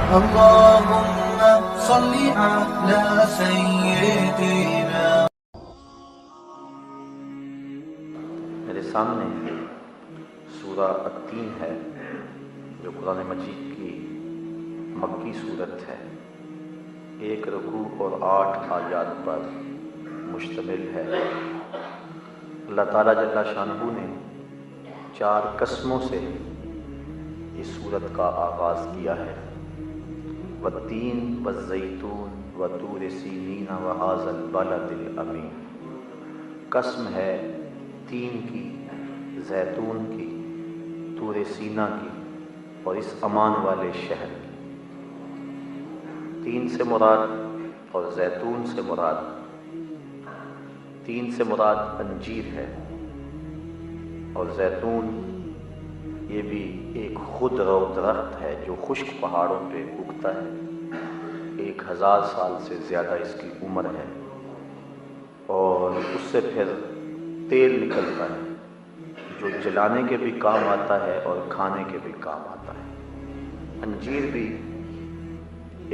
اللهم صل على سيدنا. میرے سامنے سورہ التین ہے جو قرآن مجید کی مکی صورت ہے، 1 رکوع اور 8 آیات پر مشتمل ہے۔ اللہ تعالیٰ جل شانہ نے 4 قسموں سے اس صورت کا آغاز کیا ہے۔ والتین والزیتون وطور سینین وہذا البلد الامین۔ قسم ہے تین کی، زیتون کی، طور سینا کی اور اس امان والے شہر کی۔ تین سے مراد اور زیتون سے مراد، تین سے مراد انجیر ہے اور زیتون یہ بھی ایک خود رو درخت ہے جو خشک پہاڑوں پہ اگتا ہے۔ 1000 سال سے زیادہ اس کی عمر ہے اور اس سے پھر تیل نکلتا ہے جو جلانے کے بھی کام آتا ہے اور کھانے کے بھی کام آتا ہے۔ انجیر بھی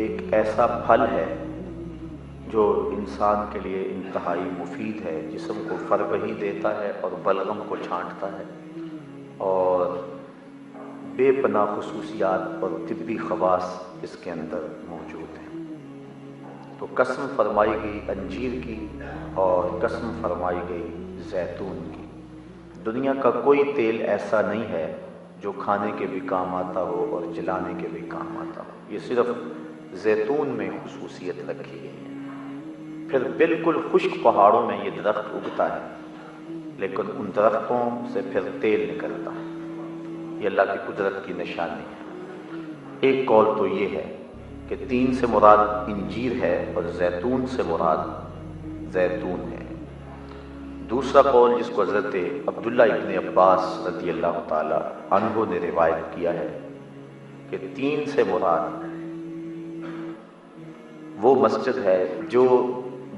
ایک ایسا پھل ہے جو انسان کے لیے انتہائی مفید ہے، جسم کو فربہی دیتا ہے اور بلغم کو چھانٹتا ہے اور بے پناہ خصوصیات اور طبی خواص اس کے اندر موجود ہیں۔ تو قسم فرمائی گئی انجیر کی اور قسم فرمائی گئی زیتون کی۔ دنیا کا کوئی تیل ایسا نہیں ہے جو کھانے کے بھی کام آتا ہو اور جلانے کے بھی کام آتا ہو، یہ صرف زیتون میں خصوصیت رکھی گئی ہے۔ پھر بالکل خشک پہاڑوں میں یہ درخت اگتا ہے، لیکن ان درختوں سے پھر تیل نکلتا ہے۔ یہ اللہ کی قدرت کی نشانی ہے۔ ایک قول تو یہ ہے کہ تین سے مراد انجیر ہے اور زیتون سے مراد زیتون ہے۔ دوسرا قول جس کو حضرت عبداللہ ابن عباس رضی اللہ تعالی عنہ نے روایت کیا ہے کہ تین سے مراد وہ مسجد ہے جو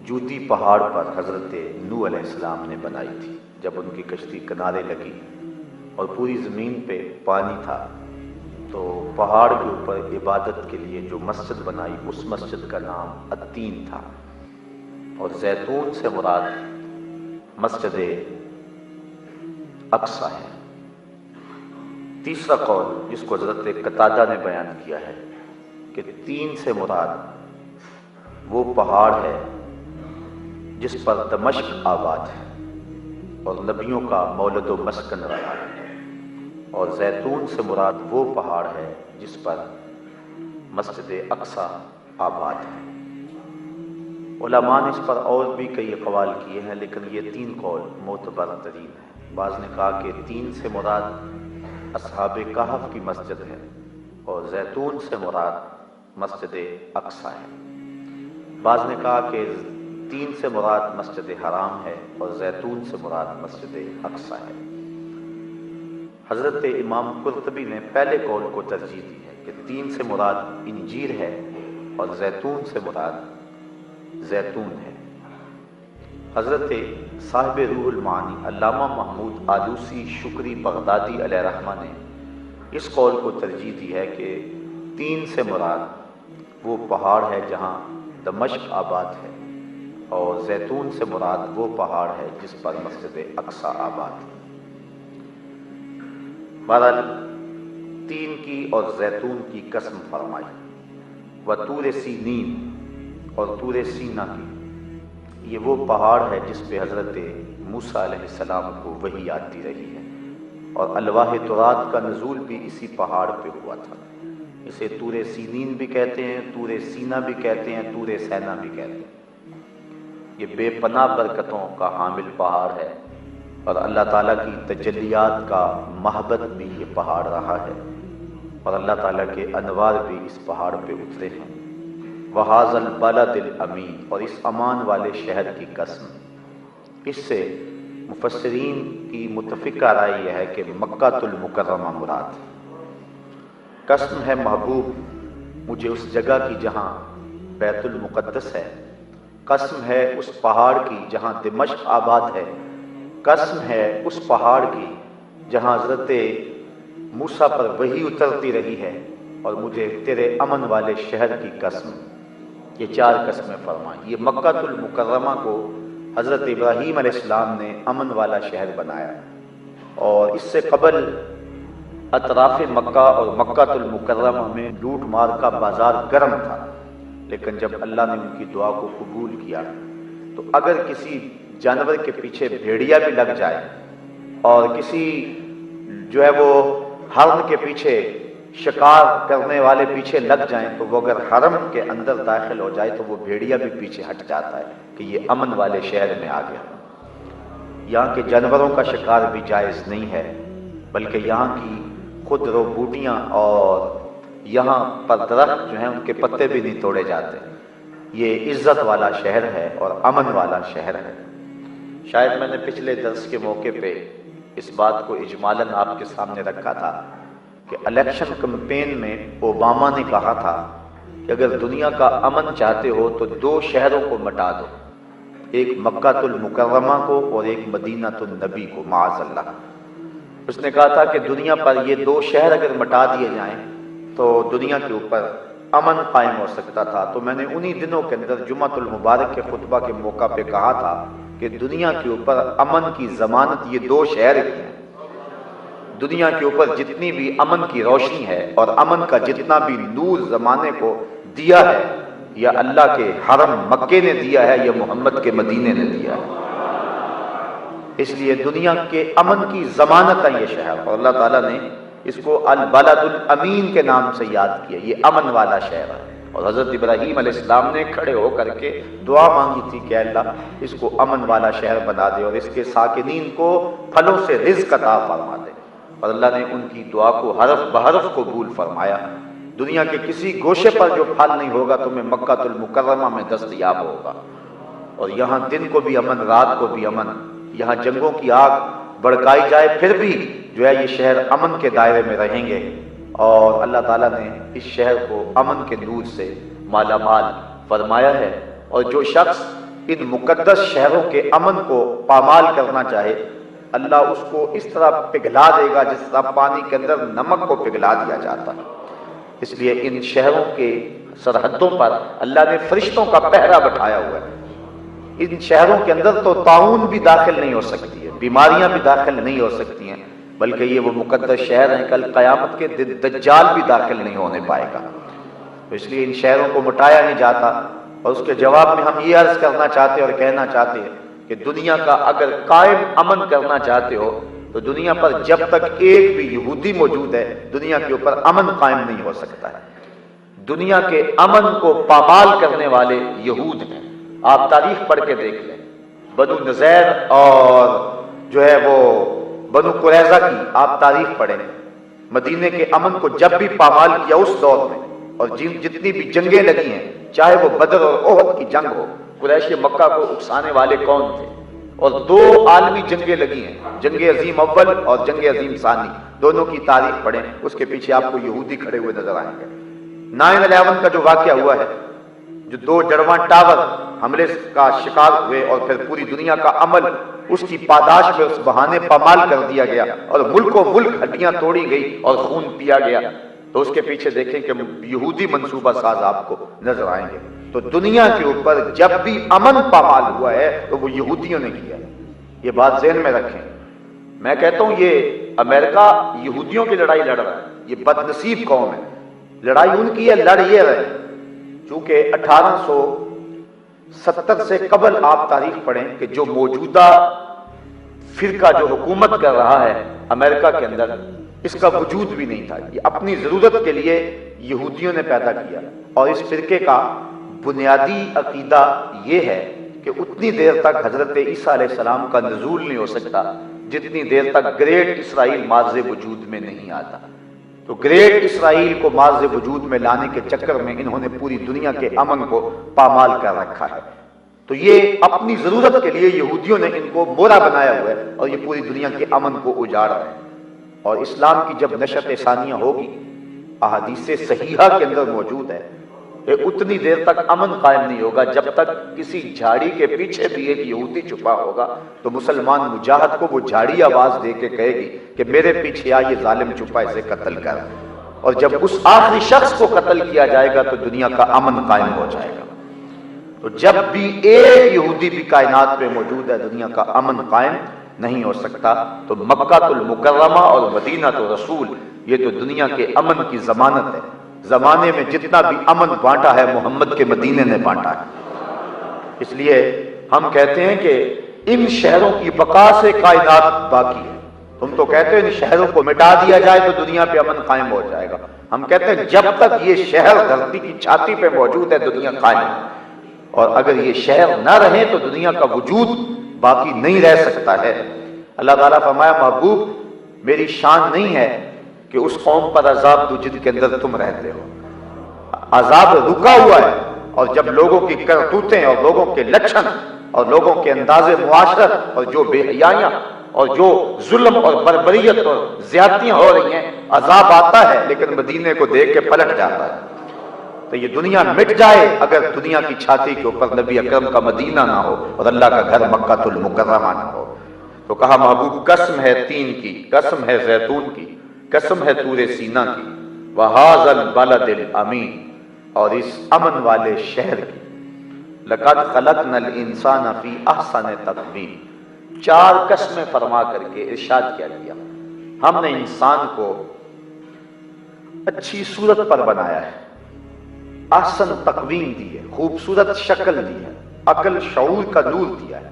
جودی پہاڑ پر حضرت نوح علیہ السلام نے بنائی تھی جب ان کی کشتی کنارے لگی اور پوری زمین پہ پانی تھا، تو پہاڑ کے اوپر عبادت کے لیے جو مسجد بنائی اس مسجد کا نام التین تھا۔ اور زیتون سے مراد مسجد اقصی ہے۔ تیسرا قول جس کو حضرت قتادہ نے بیان کیا ہے کہ تین سے مراد وہ پہاڑ ہے جس پر دمشق آباد ہے اور نبیوں کا مولد و مسکن رہا ہے، اور زیتون سے مراد وہ پہاڑ ہے جس پر مسجد اقصی آباد ہے۔ علماء نے اس پر اور بھی کئی اقوال کیے ہیں، لیکن یہ 3 قول معتبر ترین ہیں۔ بعض نے کہا کہ تین سے مراد اصحاب کہف کی مسجد ہے اور زیتون سے مراد مسجد اقصی ہے۔ بعض نے کہا کہ تین سے مراد مسجد حرام ہے اور زیتون سے مراد مسجد اقصی ہے۔ حضرت امام قرطبی نے پہلے قول کو ترجیح دی ہے کہ تین سے مراد انجیر ہے اور زیتون سے مراد زیتون ہے۔ حضرت صاحب روح المعانی علامہ محمود آلوسی شکری بغدادی علیہ رحمہ نے اس قول کو ترجیح دی ہے کہ تین سے مراد وہ پہاڑ ہے جہاں دمشق آباد ہے اور زیتون سے مراد وہ پہاڑ ہے جس پر مسجد اقصی آباد ہے۔ بہرحال تین کی اور زیتون کی قسم فرمائی، وطور سینین اور طور سینا کی۔ یہ وہ پہاڑ ہے جس پہ حضرت موسیٰ علیہ السلام کو وحی آتی رہی ہے اور الواح تورات کا نزول بھی اسی پہاڑ پہ ہوا تھا۔ اسے طور سینین بھی کہتے ہیں، طور سینا بھی کہتے ہیں، طور سینا بھی کہتے ہیں۔ یہ بے پناہ برکتوں کا حامل پہاڑ ہے اور اللہ تعالیٰ کی تجلیات کا محبت بھی یہ پہاڑ رہا ہے اور اللہ تعالیٰ کے انوار بھی اس پہاڑ پہ اترے ہیں۔ وہذا البلد الامین، اور اس امان والے شہر کی قسم۔ اس سے مفسرین کی متفقہ رائے یہ ہے کہ مکہ المکرمہ مراد۔ قسم ہے محبوب مجھے اس جگہ کی جہاں بیت المقدس ہے، قسم ہے اس پہاڑ کی جہاں دمشق آباد ہے، قسم ہے اس پہاڑ کی جہاں حضرت موسیٰ پر وحی اترتی رہی ہے، اور مجھے تیرے امن والے شہر کی قسم، یہ 4 قسمیں فرمائیں۔ یہ مکہ المکرمہ کو حضرت ابراہیم علیہ السلام نے امن والا شہر بنایا، اور اس سے قبل اطراف مکہ اور مکہ المکرمہ میں لوٹ مار کا بازار گرم تھا، لیکن جب اللہ نے ان کی دعا کو قبول کیا تو اگر کسی جانور کے پیچھے بھیڑیا بھی لگ جائے اور کسی جو ہے وہ ہرن کے پیچھے شکار کرنے والے پیچھے لگ جائیں تو وہ اگر حرم کے اندر داخل ہو جائے تو وہ بھیڑیا بھی پیچھے ہٹ جاتا ہے کہ یہ امن والے شہر میں آ گیا۔ یہاں کے جانوروں کا شکار بھی جائز نہیں ہے، بلکہ یہاں کی خود رو بوٹیاں اور یہاں پر درخت جو ہیں ان کے پتے بھی نہیں توڑے جاتے۔ یہ عزت والا شہر ہے اور امن والا شہر ہے۔ شاید میں نے پچھلے درس کے موقع پہ اس بات کو اجمالاً آپ کے سامنے رکھا تھا کہ الیکشن کمپین میں اوباما نے کہا تھا کہ اگر دنیا کا امن چاہتے ہو تو 2 شہروں کو مٹا دو، ایک مکہ المکرمہ کو اور ایک مدینہ النبی کو، معاذ اللہ۔ اس نے کہا تھا کہ دنیا پر یہ 2 شہر اگر مٹا دیے جائیں تو دنیا کے اوپر امن قائم ہو سکتا تھا۔ تو میں نے انہی دنوں کے اندر جمعہ المبارک کے خطبہ کے موقع پہ کہا تھا کہ دنیا کے اوپر امن کی ضمانت یہ 2 شہر کی ہیں۔ دنیا کے اوپر جتنی بھی امن کی روشنی ہے اور امن کا جتنا بھی نور زمانے کو دیا ہے، یا اللہ کے حرم مکے نے دیا ہے یا محمد کے مدینے نے دیا ہے۔ اس لیے دنیا کے امن کی ضمانت ہے یہ شہر، اور اللہ تعالیٰ نے اس کو البلد الامین کے نام سے یاد کیا، یہ امن والا شہر ہے۔ اور حضرت ابراہیم علیہ السلام نے کھڑے ہو کر کے دعا مانگی تھی کہ اللہ اس کو امن والا شہر بنا دے اور اس کے ساکنین کو پھلوں سے رزق عطا فرما دے، اور اللہ نے ان کی دعا کو حرف بحرف قبول فرمایا۔ دنیا کے کسی گوشے پر جو پھل نہیں ہوگا تمہیں مکہ المکرمہ میں دستیاب ہوگا، اور یہاں دن کو بھی امن، رات کو بھی امن۔ یہاں جنگوں کی آگ بڑکائی جائے پھر بھی جو ہے یہ شہر امن کے دائرے میں رہیں گے، اور اللہ تعالیٰ نے اس شہر کو امن کے نور سے مالا مال فرمایا ہے۔ اور جو شخص ان مقدس شہروں کے امن کو پامال کرنا چاہے، اللہ اس کو اس طرح پگھلا دے گا جس طرح پانی کے اندر نمک کو پگھلا دیا جاتا ہے۔ اس لیے ان شہروں کے سرحدوں پر اللہ نے فرشتوں کا پہرا بٹھایا ہوا ہے۔ ان شہروں کے اندر تو طاعون بھی داخل نہیں ہو سکتی ہے، بیماریاں بھی داخل نہیں ہو سکتی ہیں، بلکہ یہ وہ مقدس شہر ہیں، کل قیامت کے دن دجال بھی داخل نہیں ہونے پائے گا۔ اس لیے ان شہروں کو مٹایا نہیں جاتا، اور اس کے جواب میں ہم یہ عرض کرنا چاہتے اور کہنا چاہتے ہیں کہ دنیا کا اگر قائم امن کرنا چاہتے ہو تو دنیا پر جب تک ایک بھی یہودی موجود ہے دنیا کے اوپر امن قائم نہیں ہو سکتا ہے۔ دنیا کے امن کو پامال کرنے والے یہود ہیں۔ آپ تاریخ پڑھ کے دیکھ لیں، بنو نذیر اور جو ہے وہ بنو قریظہ کی آپ تاریخ پڑھیں، مدینے کے امن کو جب بھی پامال کیا اس دور میں، اور جتنی بھی جنگیں لگی ہیں، چاہے وہ بدر اور احد کی جنگ ہو، قریش مکہ کو اکسانے والے کون تھے، اور 2 عالمی جنگیں لگی ہیں، جنگ عظیم اول اور جنگ عظیم ثانی، دونوں کی تاریخ پڑھیں، اس کے پیچھے آپ کو یہودی کھڑے ہوئے نظر آئیں گے۔ 9/11 کا جو واقعہ ہوا ہے، جو 2 جڑواں ٹاور حملے کا شکار ہوئے اور پھر پوری دنیا کا عمل اس کی پاداش میں اس بہانے پامال کر دیا گیا اور ملک و ملک ہڈیاں توڑی گئی اور خون پیا گیا، تو اس کے پیچھے دیکھیں کہ یہودی منصوبہ ساز آپ کو نظر آئیں گے۔ تو دنیا کے اوپر جب بھی امن پامال ہوا ہے تو وہ یہودیوں نے کیا ہے، یہ بات ذہن میں رکھیں۔ میں کہتا ہوں یہ امریکہ یہودیوں کی لڑائی لڑ رہا ہے، یہ بد نصیب قوم ہے، لڑائی ان کی ہے، لڑ یہ رہے، چونکہ 1870 سے قبل آپ تاریخ پڑھیں کہ جو موجودہ فرقہ جو حکومت کر رہا ہے امریکہ کے اندر، اس کا وجود بھی نہیں تھا، یہ اپنی ضرورت کے لیے یہودیوں نے پیدا کیا، اور اس فرقے کا بنیادی عقیدہ یہ ہے کہ اتنی دیر تک حضرت عیسیٰ علیہ السلام کا نزول نہیں ہو سکتا جتنی دیر تک گریٹ اسرائیل مارز وجود میں نہیں آتا۔ تو گریٹ اسرائیل کو مارز وجود میں لانے کے چکر میں انہوں نے پوری دنیا کے امن کو پامال کر رکھا ہے۔ تو یہ اپنی ضرورت کے لیے یہودیوں نے ان کو مورا بنایا ہوا ہے اور یہ پوری دنیا کے امن کو اجاڑ رہے ہیں۔ اور اسلام کی جب نشأت ثانیہ ہوگی، احادیث صحیحہ کے اندر موجود ہے کہ اتنی دیر تک امن قائم نہیں ہوگا جب تک کسی جھاڑی کے پیچھے بھی ایک یہودی چھپا ہوگا تو مسلمان مجاہد کو وہ جھاڑی آواز دے کے کہے گی کہ میرے پیچھے آ، یہ ظالم چھپا، اسے قتل کر۔ اور جب اس آخری شخص کو قتل کیا جائے گا تو دنیا کا امن قائم ہو جائے گا۔ تو جب بھی ایک یہودی بھی کائنات میں موجود ہے دنیا کا امن قائم نہیں ہو سکتا۔ تو مکہ المکرمہ اور مدینہ رسول یہ تو دنیا کے امن کی ضمانت ہے۔ زمانے میں جتنا بھی امن بانٹا ہے محمد کے مدینے نے بانٹا ہے۔ اس لیے ہم کہتے ہیں کہ ان شہروں کی بقا سے کائنات باقی ہے۔ تم تو کہتے ہیں ان شہروں کو مٹا دیا جائے تو دنیا پہ امن قائم ہو جائے گا۔ ہم کہتے ہیں جب تک یہ شہر دھرتی کی چھاتی پہ موجود ہے دنیا قائم ہے، اور اگر یہ شہر نہ رہے تو دنیا کا وجود باقی نہیں رہ سکتا ہے۔ اللہ تعالیٰ فرمایا محبوب میری شان نہیں ہے کہ اس قوم پر عذاب دو جن کے اندر تم رہتے ہو۔ عذاب رکا ہوا ہے، اور جب لوگوں کی کرتوتیں اور لوگوں کے لچھن اور لوگوں کے انداز معاشرت اور جو بے حیائیاں اور جو ظلم اور بربریت اور زیادتیاں ہو رہی ہیں، عذاب آتا ہے لیکن مدینے کو دیکھ کے پلٹ جاتا ہے۔ تو یہ دنیا مٹ جائے اگر دنیا کی چھاتی کے اوپر نبی اکرم کا مدینہ نہ ہو اور اللہ کا گھر مکہ المکرمہ نہ ہو۔ تو کہا محبوب قسم ہے تین کی، قسم ہے زیتون کی، قسم ہے طور سینہ کی، وَهَذَا الْبَلَدِ الْأَمِينَ، اور اس امن والے شہر کی، لَقَدْ خَلَقْنَا الْإِنسَانَ فِي أَحْسَنِ تَقْوِيمٍ، چار قسمیں فرما کر کے ارشاد کیا گیا ہم نے انسان کو اچھی صورت پر بنایا ہے، احسن تقویم دی ہے، خوبصورت شکل دی ہے، عقل شعور کا نور دیا ہے۔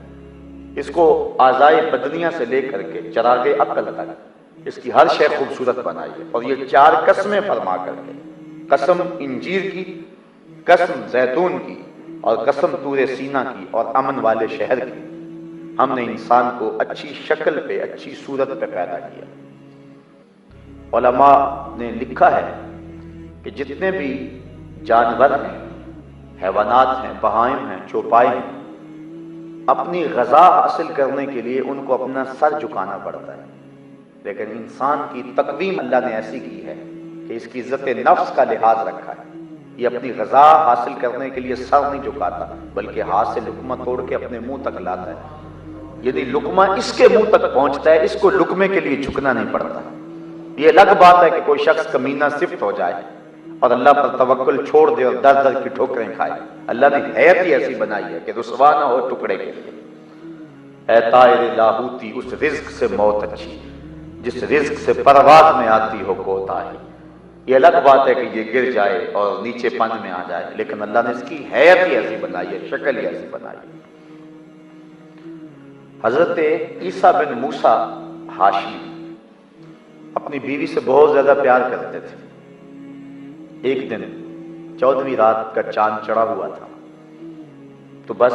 اس کو اعضائے بدنیہ سے لے کر کے چراغ عقل تک اس کی ہر شے خوبصورت بنائی ہے، اور یہ چار قسمیں فرما کر کے، قسم انجیر کی، قسم زیتون کی، اور قسم طور سینہ کی اور امن والے شہر کی، ہم نے انسان کو اچھی شکل پہ اچھی صورت پہ پیدا کیا۔ علماء نے لکھا ہے کہ جتنے بھی جانور ہیں، حیوانات ہیں، بہائم ہیں، چوپائے ہیں، اپنی غذا حاصل کرنے کے لیے ان کو اپنا سر جھکانا پڑتا ہے، لیکن انسان کی تقویم اللہ نے ایسی کی ہے کہ اس کی عزت نفس کا لحاظ رکھا ہے۔ یہ اپنی غذا حاصل کرنے کے لیے سر نہیں جھکاتا بلکہ ہاتھ سے لقمہ توڑ کے اپنے منہ تک لاتا ہے۔ یعنی لقمہ اس کے منہ تک پہنچتا ہے، اس کو لقمے کے لیے جھکنا نہیں پڑتا۔ یہ الگ بات ہے کہ کوئی شخص کمینہ صفت ہو جائے اور اللہ پر توکل چھوڑ دے اور در در کی ٹھوکریں کھائے۔ اللہ نے حیت ہی ایسی بنائی ہے کہ رسوا نہ ہو ٹکڑے کے لیے۔ اے طائر لاہوتی، اس رزق سے موت اچھی جس رزق سے پرواز میں آتی ہو کوتاہی۔ یہ الگ بات ہے کہ یہ گر جائے اور نیچے پن میں آ جائے، لیکن اللہ نے اس کی حیت ہی ایسی بنائی ہے، شکل ہی ایسی بنائی ہے۔ حضرت عیسیٰ بن موسیٰ ہاشمی اپنی بیوی سے بہت زیادہ پیار کرتے تھے۔ ایک دن 14ویں رات کا چاند چڑھا ہوا تھا، تو بس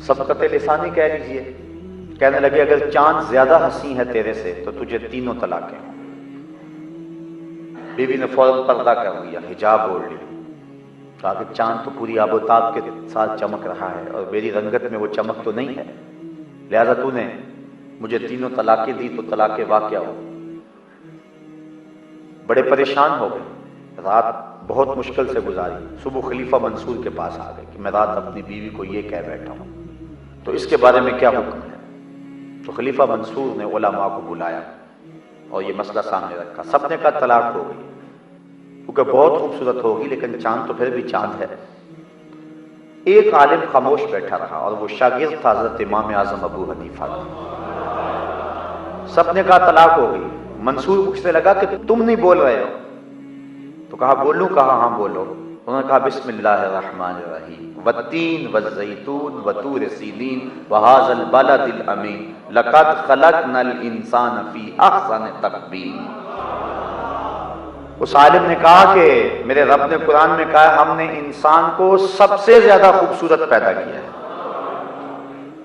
سبقت لسانی کہہ لیجئے، کہنے لگے اگر چاند زیادہ حسین ہے تیرے سے تو تجھے تینوں طلاقیں ہوں۔ بیوی نے فوراً پردہ کر لیا، حجاب اوڑھ لیا، کہا کہ چاند تو پوری آب و تاب کے ساتھ چمک رہا ہے اور میری رنگت میں وہ چمک تو نہیں ہے، لہذا تو نے مجھے تینوں طلاقیں دی تو طلاق واقع ہو۔ بڑے پریشان ہو گئے، رات بہت مشکل سے گزاری، صبح خلیفہ منصور کے پاس آ گئے کہ میں رات اپنی بیوی کو یہ کہہ بیٹھا ہوں، تو اس کے بارے میں کیا حکم ہے؟ تو خلیفہ منصور نے علماء کو بلایا اور یہ مسئلہ سامنے رکھا۔ سب نے کہا طلاق ہو گئی، کیونکہ بہت خوبصورت ہوگی لیکن چاند تو پھر بھی چاند ہے۔ ایک عالم خاموش بیٹھا رہا اور وہ شاگرد تھا حضرت امام اعظم ابو حنیفہ کا۔ سب نے کہا طلاق ہو گئی۔ منصور پوچھنے لگا کہ تم نہیں بول رہے ہو؟ تو کہا بولوں؟ کہا ہاں بولو۔ انہوں نے کہا بسم اللہ الرحمن الرحیم، والتین والزیتون وطور سینین وہذا البلد الامین لقد خلقنا الانسان فی احسن تقویم۔ اس عالم نے کہا کہ میرے رب نے قرآن میں کہا ہے ہم نے انسان کو سب سے زیادہ خوبصورت پیدا کیا ہے۔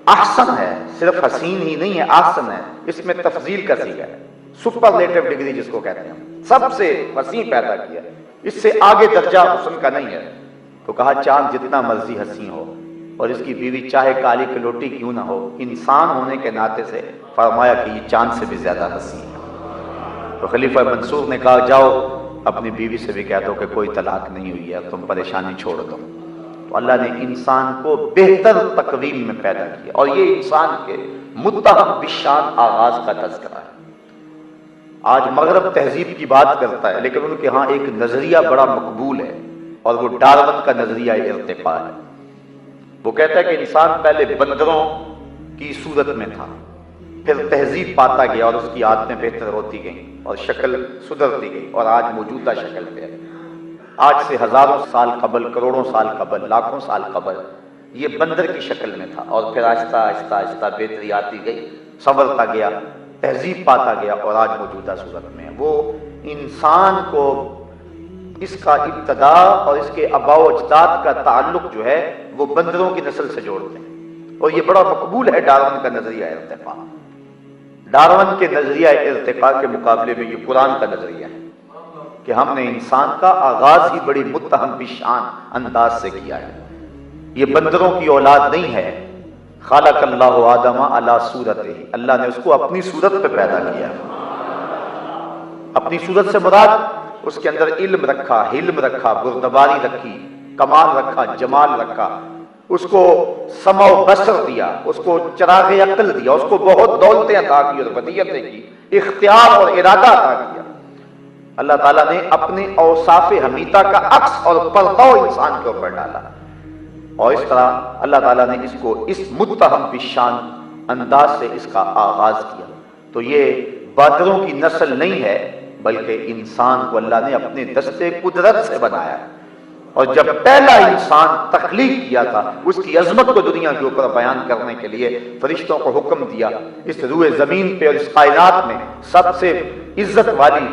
احسن ہے، صرف حسین ہی نہیں ہے، احسن ہے، اس میں تفضیل کا صیغہ ہے، سپرلیٹو ڈگری جس کو کہتے ہیں، سب سے حسین پیدا کیا ہے، اس سے آگے درجہ حسن کا نہیں ہے۔ تو کہا چاند جتنا مرضی حسین ہو اور اس کی بیوی چاہے کالی کلوٹی کیوں نہ ہو، انسان ہونے کے ناطے سے فرمایا کہ یہ چاند سے بھی زیادہ حسین ہے۔ تو خلیفہ منصور نے کہا جاؤ اپنی بیوی سے بھی کہہ دو کہ کوئی طلاق نہیں ہوئی ہے، تم پریشانی چھوڑ دو۔ تو اللہ نے انسان کو بہتر تقویم میں پیدا کیا، اور یہ انسان کے متہم بالشان آغاز کا تذکرہ ہے۔ آج مغرب تہذیب کی بات کرتا ہے، لیکن ان کے ہاں ایک نظریہ بڑا مقبول ہے اور وہ ڈارون کا نظریہ ارتقاء ہے۔ وہ کہتا ہے کہ انسان پہلے بندروں کی صورت میں تھا، پھر تہذیب پاتا گیا اور اس کی عادتیں بہتر ہوتی گئیں اور شکل سدھرتی گئی اور آج موجودہ شکل پہ ہے۔ آج سے ہزاروں سال قبل، کروڑوں سال قبل، لاکھوں سال قبل یہ بندر کی شکل میں تھا اور پھر آہستہ آہستہ آہستہ بہتری آتی گئی، سنورتا گیا، تہذیب پاتا گیا اور آج موجودہ صورت میں ہے۔ وہ انسان کو اس کا ابتدا اور اس کے آباء و اجداد کا تعلق جو ہے وہ بندروں کی نسل سے جوڑتے ہیں، اور یہ بڑا مقبول ہے ڈارون کا نظریہ ارتقاء۔ ڈارون کے نظریہ ارتقاء کے مقابلے میں یہ قرآن کا نظریہ ہے کہ ہم نے انسان کا آغاز ہی بڑی متہم بشان انداز سے کیا ہے۔ یہ بندروں کی اولاد نہیں ہے۔ خالق اللہ آدم علی صورتہ، اللہ نے اس کو اپنی صورت پہ پیدا کیا۔ اپنی صورت سے مراد اس کے اندر علم رکھا، حلم رکھا، بردباری رکھی، کمال رکھا، جمال رکھا، اس کو سمع و بصر دیا، اس کو چراغ عقل دیا، اس کو بہت دولتیں عطا کی اور ودیعتیں کی، اختیار اور ارادہ عطا کیا۔ اللہ تعالیٰ نے اپنے اوصاف حمیدہ کا عکس اور پرتو انسان کے اوپر ڈالا، اور اس طرح اللہ تعالیٰ نے اس کو اس متہم بشان انداز سے اس کا آغاز کیا۔ تو یہ بادروں کی نسل نہیں ہے، بلکہ انسان کو اللہ نے اپنے دستے قدرت سے بنایا، اور جب پہلا انسان تخلیق کیا تھا اس کی عظمت کو دنیا کے اوپر بیان کرنے کے لیے فرشتوں کو حکم دیا، اس روئے زمین پہ اور اس کائنات میں سب سے عزت والی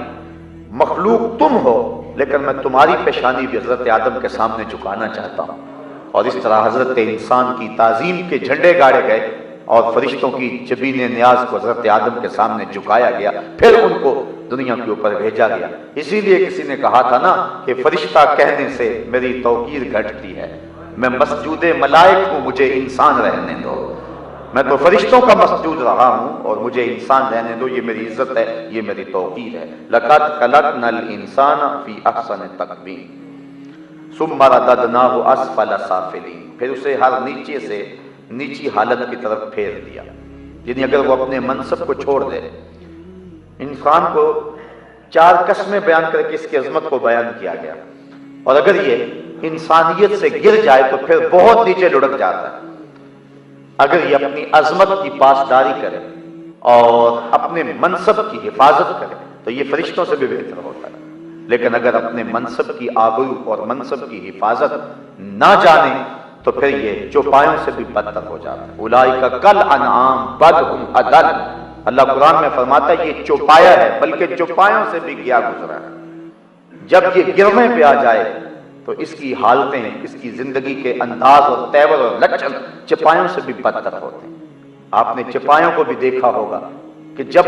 مخلوق تم ہو، لیکن میں تمہاری پیشانی بھی حضرت آدم کے سامنے جھکانا چاہتا ہوں۔ اور اس طرح حضرت انسان کی تعظیم کے جھنڈے گاڑے گئے اور فرشتوں کی جبین نیاز کو حضرت آدم کے سامنے جھکایا گیا، پھر ان کو دنیا کے اوپر بھیجا گیا۔ اسی لیے کسی نے کہا تھا نا کہ فرشتہ کہنے سے میری توقیر گھٹتی ہے، میں مسجود ملائک ہوں، مجھے انسان رہنے دو۔ میں تو فرشتوں کا مسجود رہا ہوں اور مجھے انسان رہنے دو، یہ میری عزت ہے، یہ میری توقیر ہے۔ لقد خلقنا الانسان فی احسن تقویم ثم رددناہ اسفل سافلین، پھر اسے ہر نیچے سے نیچی حالت کی طرف پھیر دیا۔ یعنی اگر وہ اپنے منصب کو چھوڑ دے، انسان کو چار قسمیں بیان کر کے اس کی عظمت کو بیان کیا گیا، اور اگر یہ انسانیت سے گر جائے تو پھر بہت نیچے لڑک جاتا ہے۔ اگر یہ اپنی عظمت کی پاسداری کرے اور اپنے منصب کی حفاظت کرے تو یہ فرشتوں سے بھی بہتر ہوتا ہے، لیکن اگر اپنے منصب کی آبرو اور منصب کی حفاظت نہ جانے تو پھر یہ چوپایوں سے بھی بدتر ہو جاتا ہے۔ اولئک کالانعام بل ھم اضل، اللہ قرآن میں فرماتا ہے یہ چوپایا ہے بلکہ چوپایوں سے بھی گیا گزرا ہے۔ جب یہ گرنے پہ آ جائے تو اس کی حالتیں، اس کی زندگی کے انداز اور تیور اور لچن چپایوں سے بھی بدتر ہوتے ہیں۔ آپ نے چپایوں کو بھی دیکھا ہوگا کہ جب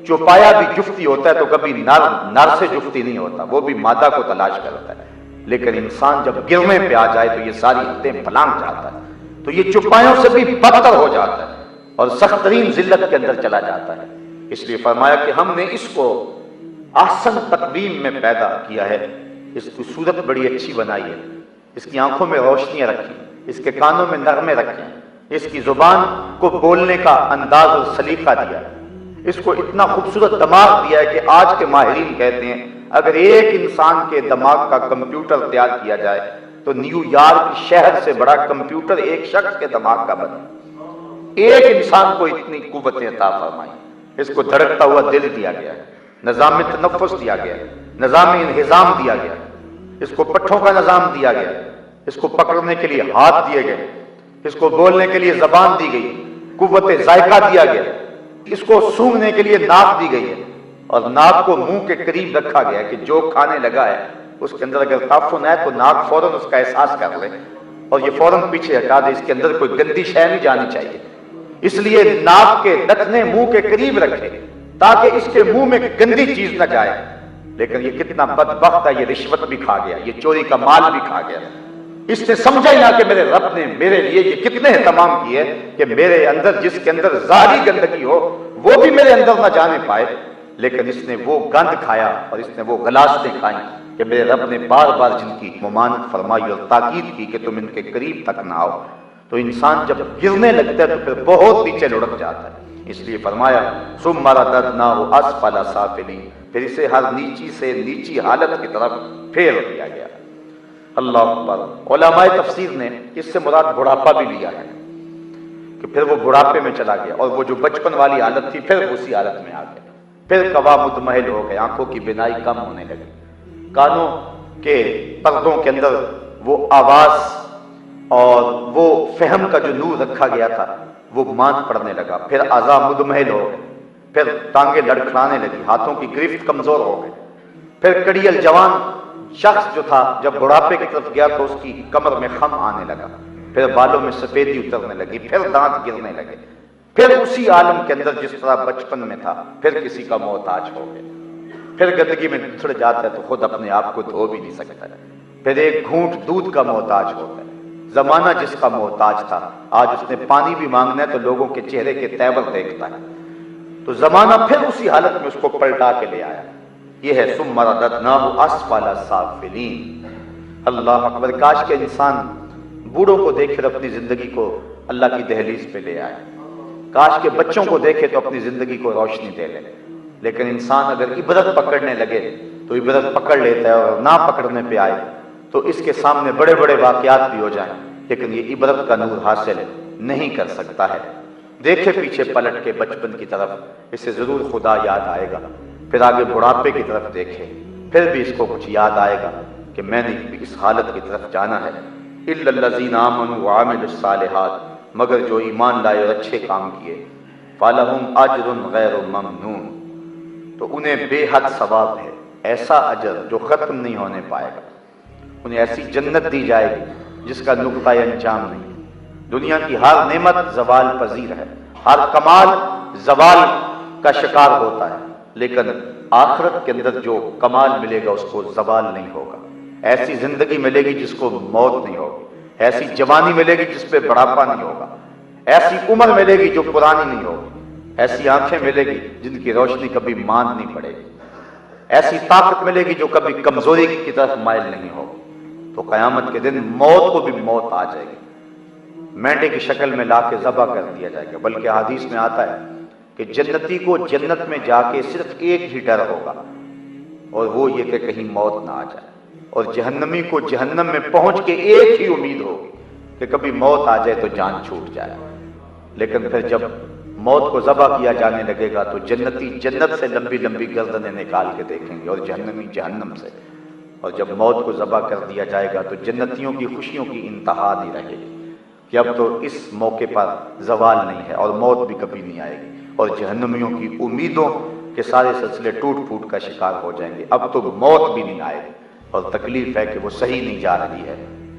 چوپایا بھی جفتی ہوتا ہے تو کبھی نر سے جفتی نہیں ہوتا، وہ بھی مادہ کو تلاش کرتا ہے، لیکن انسان جب گرنے پہ آ جائے تو یہ ساری حدیں پھلانگ جاتا ہے، تو یہ چوپایوں سے بھی بدتر ہو جاتا ہے اور سخت ترین ذلت کے اندر چلا جاتا ہے۔ اس لیے فرمایا کہ ہم نے اس کو احسن تقویم میں پیدا کیا ہے، اس کی صورت بڑی اچھی بنائی ہے، اس کی آنکھوں میں روشنیاں رکھی، اس کے کانوں میں نغمے رکھے، اس کی زبان کو بولنے کا انداز اور سلیقہ دیا، اس کو اتنا خوبصورت دماغ دیا ہے کہ آج کے ماہرین کہتے ہیں اگر ایک انسان کے دماغ کا کمپیوٹر تیار کیا جائے تو نیو یارک شہر سے بڑا کمپیوٹر ایک شخص کے دماغ کا بنے۔ ایک انسان کو اتنی قوت عطا فرمائی، اس کو دھڑکتا ہوا دل دیا گیا ہے، نظام تنفس دیا گیا ہے، نظام انہضام دیا گیا، اس کو پٹھوں کا نظام دیا گیا، اس کو پکڑنے کے لیے ہاتھ دیے گئے، اس کو بولنے کے لیے زبان دی گئی، قوت ذائقہ دیا گیا، اس کو سونگھنے کے لیے ناک دی گئی ہے، اور ناک کو منہ کے قریب رکھا گیا کہ جو کھانے لگا ہے اس کے اندر اگر تعفن ہے تو ناک فوراً اس کا احساس کر لے اور یہ فوراً پیچھے ہٹا دے، اس کے اندر کوئی گندی شے نہیں جانی چاہیے، اس لیے ناک کے ڈکنے منہ کے قریب رکھے تاکہ اس کے منہ میں گندی چیز نہ جائے۔ لیکن یہ کتنا بدبخت ہے، یہ رشوت بھی کھا گیا، یہ چوری کا مال بھی کھا گیا، اس نے سمجھا ہی نہ کہ میرے رب نے میرے لیے یہ کتنے اہتمام کیے کہ میرے اندر جس کے اندر ظاہری گندگی ہو وہ بھی میرے اندر نہ جانے پائے، لیکن اس نے وہ گند کھایا اور اس نے وہ غلاظتیں کھائیں کہ میرے رب نے بار بار جن کی ممانعت فرمائی اور تاکید کی کہ تم ان کے قریب تک نہ آؤ۔ تو انسان جب گرنے لگتا ہے تو پھر بہت نیچے لڑک جاتا ہے۔ اس لیے فرمایا ثم رددناہ اسفل سافلین، پھر اسے ہر نیچی سے نیچی حالت کی طرف پھیر دیا گیا۔ اللہ اکبر۔ علماء تفسیر نے اس سے مراد بڑھاپا بھی لیا ہے کہ پھر وہ بڑھاپے میں چلا گیا، اور وہ جو بچپن والی حالت تھی پھر اسی حالت میں آ گیا، پھر قوا مدمحل ہو گئے، آنکھوں کی بینائی کم ہونے لگی، کانوں کے پردوں کے اندر وہ آواز اور وہ فہم کا جو نور رکھا گیا تھا وہ ماند پڑنے لگا، پھر اعضاء مدمحل ہو گئے، پھر ٹانگیں لڑکھڑانے لگی، ہاتھوں کی گرفت کمزور ہو گئی، پھر کڑیل جوان شخص جو تھا جب بڑھاپے کی طرف گیا تو اس کی کمر میں خم آنے لگا، پھر بالوں میں سفیدی اترنے لگی، پھر دانت گرنے لگے، پھر اسی عالم کے اندر جس طرح بچپن میں تھا پھر کسی کا محتاج ہو گیا، پھر گندگی میں بچھڑ جاتا ہے تو خود اپنے آپ کو دھو بھی نہیں سکتا ہے، پھر ایک گھونٹ دودھ کا محتاج ہوتا ہے۔ زمانہ جس کا محتاج تھا آج اس نے پانی بھی مانگنا ہے تو لوگوں کے چہرے کے تیور دیکھتا ہے، تو زمانہ پھر اسی حالت میں اس کو پلٹا کے لے آیا۔ یہ ہے ثم رددناہ اسفل سافلین۔ اللہ اکبر۔ کاش کہ انسان بوڑھوں کو دیکھ کر اپنی زندگی کو اللہ کی دہلیز پہ لے آئے، کاش کہ بچوں کو دیکھے تو اپنی زندگی کو روشنی دے لے، لیکن انسان اگر عبرت پکڑنے لگے تو عبرت پکڑ لیتا ہے، اور نہ پکڑنے پہ آئے تو اس کے سامنے بڑے بڑے واقعات بھی ہو جائیں لیکن یہ عبرت کا نور حاصل نہیں کر سکتا ہے۔ دیکھے پیچھے پلٹ کے بچپن کی طرف، اسے ضرور خدا یاد آئے گا، پھر آگے بڑھاپے کی طرف دیکھے پھر بھی اس کو کچھ یاد آئے گا کہ میں نے بھی اس حالت کی طرف جانا ہے۔ الا الذین آمنوا وعملوا الصالحات، مگر جو ایمان لائے اور اچھے کام کیے، فلہم اجر غیر ممنون، تو انہیں بے حد ثواب ہے، ایسا اجر جو ختم نہیں ہونے پائے گا، انہیں ایسی جنت دی جائے گی جس کا نقطہ انجام نہیں۔ دنیا کی ہر نعمت زوال پذیر ہے، ہر کمال زوال کا شکار ہوتا ہے، لیکن آخرت کے اندر جو کمال ملے گا اس کو زوال نہیں ہوگا۔ ایسی زندگی ملے گی جس کو موت نہیں ہوگی، ایسی جوانی ملے گی جس پہ بڑھاپا نہیں ہوگا، ایسی عمر ملے گی جو پرانی نہیں ہوگی، ایسی آنکھیں ملے گی جن کی روشنی کبھی ماند نہیں پڑے گی، ایسی طاقت ملے گی جو کبھی کمزوری کی طرف مائل نہیں ہوگی۔ تو قیامت کے دن موت کو بھی موت آ جائے گی، مینڈے کی شکل میں لا کے ذبح کر دیا جائے گا، بلکہ حدیث میں آتا ہے کہ جنتی کو جنت میں جا کے صرف ایک ہی ڈر ہوگا، اور وہ یہ کہ کہیں موت نہ آ جائے، اور جہنمی کو جہنم میں پہنچ کے ایک ہی امید ہوگی کہ کبھی موت آ جائے تو جان چھوٹ جائے۔ لیکن پھر جب موت کو ذبح کیا جانے لگے گا تو جنتی جنت سے لمبی لمبی گردنیں نکال کے دیکھیں گے، اور جہنمی جہنم سے، اور جب موت کو ذبح کر دیا جائے گا تو جنتیوں کی خوشیوں کی انتہا نہیں رہے گی کہ اب تو اس موقع پر زوال نہیں ہے اور موت بھی کبھی نہیں آئے گی، اور جہنمیوں کی امیدوں کے سارے سلسلے ٹوٹ پھوٹ کا شکار ہو جائیں گے، اب تو موت بھی نہیں آئے گی، اور تکلیف ہے کہ وہ صحیح نہیں جا رہی ہے۔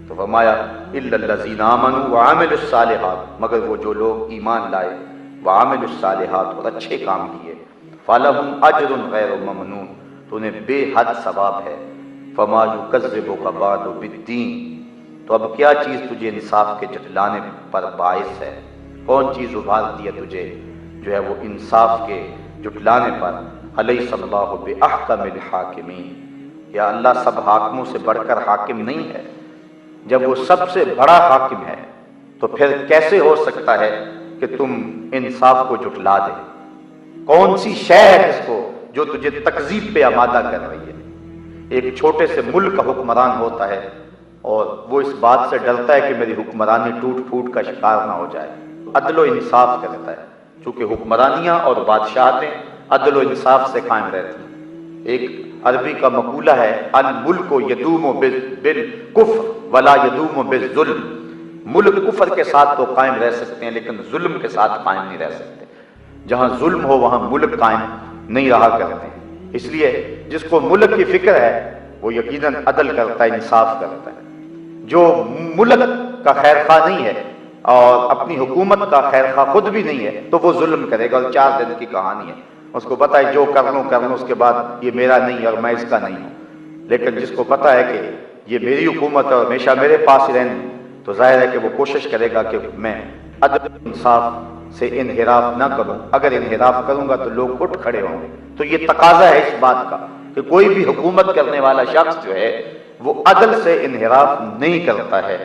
تو فرمایا الا الذین آمنوا وعملوا الصالحات، مگر وہ جو لوگ ایمان لائے، وعملوا الصالحات، اور اچھے کام کیے، فلہم اجر غیر ممنون، تو انہیں بے حد ثواب ہے۔ فما یکذبک بعد بالدین، تو اب کیا چیز تجھے انصاف کے جھٹلانے پر باعث ہے؟ کون چیز ابھارتی ہے تجھے جو ہے وہ انصاف کے جھٹلانے پر؟ الیس اللہ باحکم الحاکمین، یا اللہ سب حاکموں سے بڑھ کر حاکم نہیں ہے؟ جب وہ سب سے بڑا حاکم ہے تو پھر کیسے ہو سکتا ہے کہ تم انصاف کو جھٹلا دے؟ کون سی شے ہے جس کو جو تجھے تکذیب پہ آمادہ کر رہی ہے؟ ایک چھوٹے سے ملک کا حکمران ہوتا ہے اور وہ اس بات سے ڈرتا ہے کہ میری حکمرانی ٹوٹ پھوٹ کا شکار نہ ہو جائے، عدل و انصاف کرتا ہے، چونکہ حکمرانیاں اور بادشاہتیں عدل و انصاف سے قائم رہتی ہیں۔ ایک عربی کا مقولہ ہے الملک یدوم بالکفر ولا یدوم بالظلم، ملک کفر کے ساتھ تو قائم رہ سکتے ہیں لیکن ظلم کے ساتھ قائم نہیں رہ سکتے، جہاں ظلم ہو وہاں ملک قائم نہیں رہا کرتے ہیں۔ اس لیے جس کو ملک کی فکر ہے وہ یقیناً عدل کرتا ہے، انصاف کرتا ہے۔ جو ملک کا خیر خواہ نہیں ہے اور اپنی حکومت کا خیر خواہ خود بھی نہیں ہے تو وہ ظلم کرے گا، اور 4 دن کی کہانی ہے، اس کو پتا ہے جو کر لوں اس کے بعد یہ میرا نہیں اور میں اس کا نہیں ہوں۔ لیکن جس کو پتا ہے کہ یہ میری حکومت ہے اور ہمیشہ میرے پاس ہی رہنی، تو ظاہر ہے کہ وہ کوشش کرے گا کہ میں عدل انصاف سے انحراف نہ کروں، اگر انحراف کروں گا تو لوگ اٹھ کھڑے ہوں گے۔ تو یہ تقاضا ہے اس بات کا کہ کوئی بھی حکومت کرنے والا شخص جو ہے وہ عدل سے انحراف نہیں کرتا ہے۔